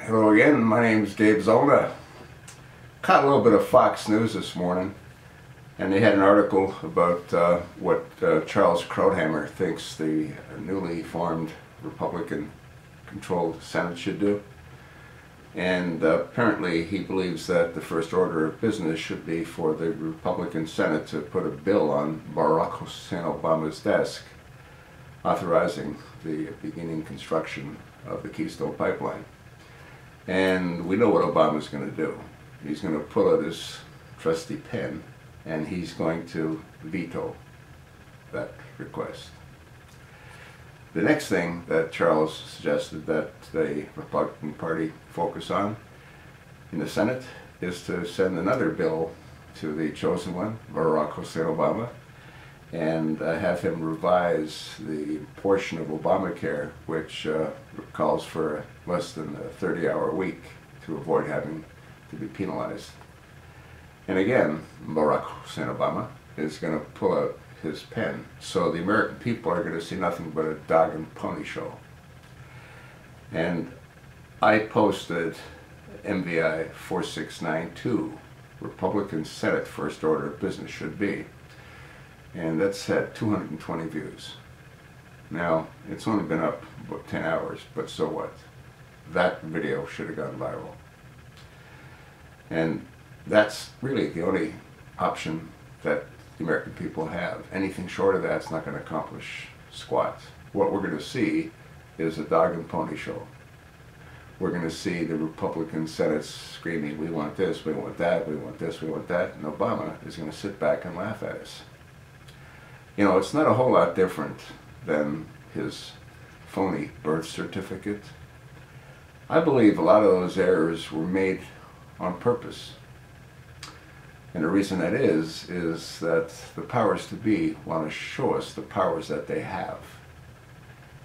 Hello again, my name is Dave Zolda. Caught a little bit of Fox News this morning, and they had an article about what Charles Krauthammer thinks the newly formed Republican-controlled Senate should do. And apparently he believes that the first order of business should be for the Republican Senate to put a bill on Barack Hussein Obama's desk authorizing the beginning construction of the Keystone pipeline. And we know what Obama's going to do. He's going to pull out his trusty pen and he's going to veto that request. The next thing that Charles suggested that the Republican Party focus on in the Senate is to send another bill to the chosen one, Barack Hussein Obama, and have him revise the portion of Obamacare which calls for less than a 30-hour week to avoid having to be penalized. And again, Barack Hussein Obama is going to pull out his pen, so the American people are going to see nothing but a dog and pony show. And I posted MVI 4692, Republican Senate First Order of Business should be, and that's had 220 views. Now, it's only been up about 10 hours, but so what? That video should have gone viral. And that's really the only option that the American people have. Anything short of that's not going to accomplish squat. What we're going to see is a dog and pony show. We're going to see the Republican Senate screaming, we want this, we want that, we want this, we want that, and Obama is going to sit back and laugh at us. You know, it's not a whole lot different than his phony birth certificate. I believe a lot of those errors were made on purpose. And the reason that is that the powers to be want to show us the powers that they have.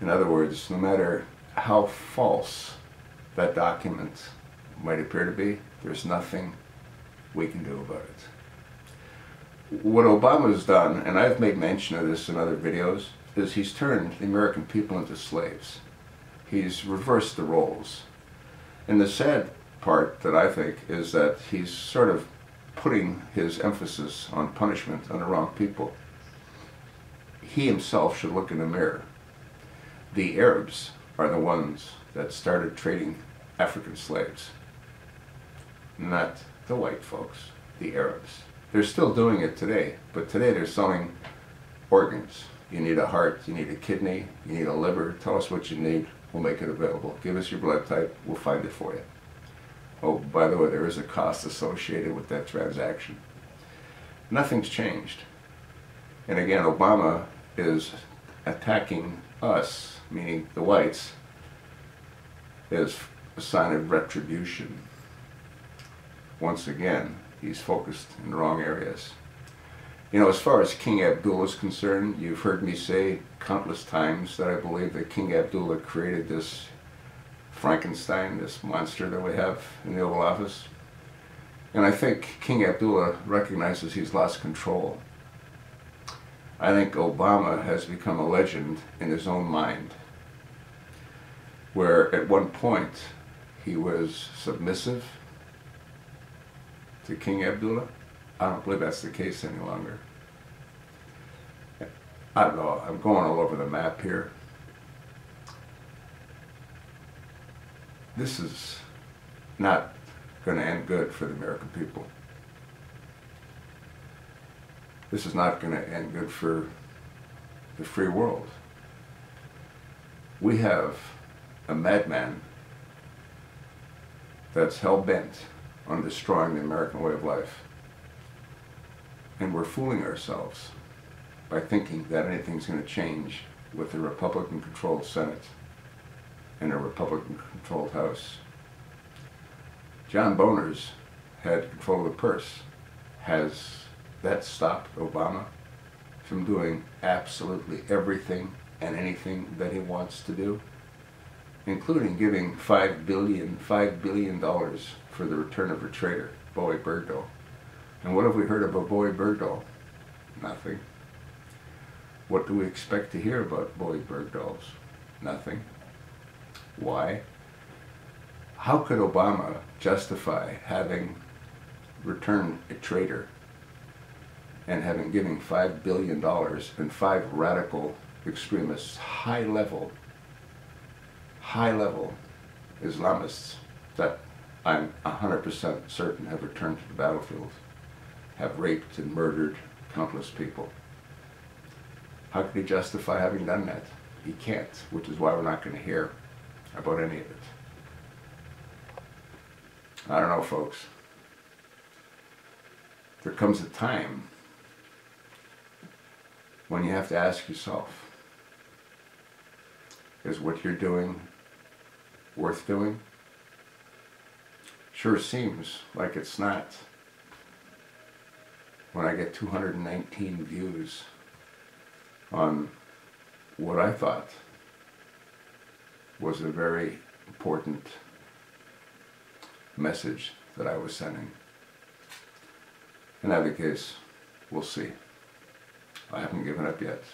In other words, no matter how false that document might appear to be, there's nothing we can do about it. What Obama's done, and I've made mention of this in other videos, is he's turned the American people into slaves. He's reversed the roles. And the sad part that I think is that he's sort of putting his emphasis on punishment on the wrong people. He himself should look in the mirror. The Arabs are the ones that started trading African slaves, not the white folks, the Arabs. They're still doing it today, but today they're selling organs. You need a heart, you need a kidney, you need a liver. Tell us what you need, we'll make it available. Give us your blood type, we'll find it for you. Oh, by the way, there is a cost associated with that transaction. Nothing's changed. And again, Obama is attacking us, meaning the whites, as a sign of retribution. Once again, he's focused in the wrong areas. You know, as far as King Abdullah is concerned, you've heard me say countless times that I believe that King Abdullah created this Frankenstein, this monster that we have in the Oval Office. And I think King Abdullah recognizes he's lost control. I think Obama has become a legend in his own mind, where at one point he was submissive to King Abdullah. I don't believe that's the case any longer. I don't know, I'm going all over the map here. This is not going to end good for the American people. This is not going to end good for the free world. We have a madman that's hell-bent on destroying the American way of life. And we're fooling ourselves by thinking that anything's going to change with a Republican-controlled Senate and a Republican-controlled House. John Boners had control of the purse. Has that stopped Obama from doing absolutely everything and anything that he wants to do, including giving $5 billion for the return of a traitor, Bowie Bergdahl? And what have we heard about Bowie Bergdahl? Nothing. What do we expect to hear about Bowie Bergdahls? Nothing. Why? How could Obama justify having returned a traitor and having given $5 billion and 5 radical extremists, high-level Islamists that I'm 100% certain have returned to the battlefield, have raped and murdered countless people? How could he justify having done that? He can't, which is why we're not going to hear about any of it. I don't know, folks. There comes a time when you have to ask yourself, is what you're doing worth doing? Sure seems like it's not when I get 219 views on what I thought was a very important message that I was sending. In either case, we'll see. I haven't given up yet.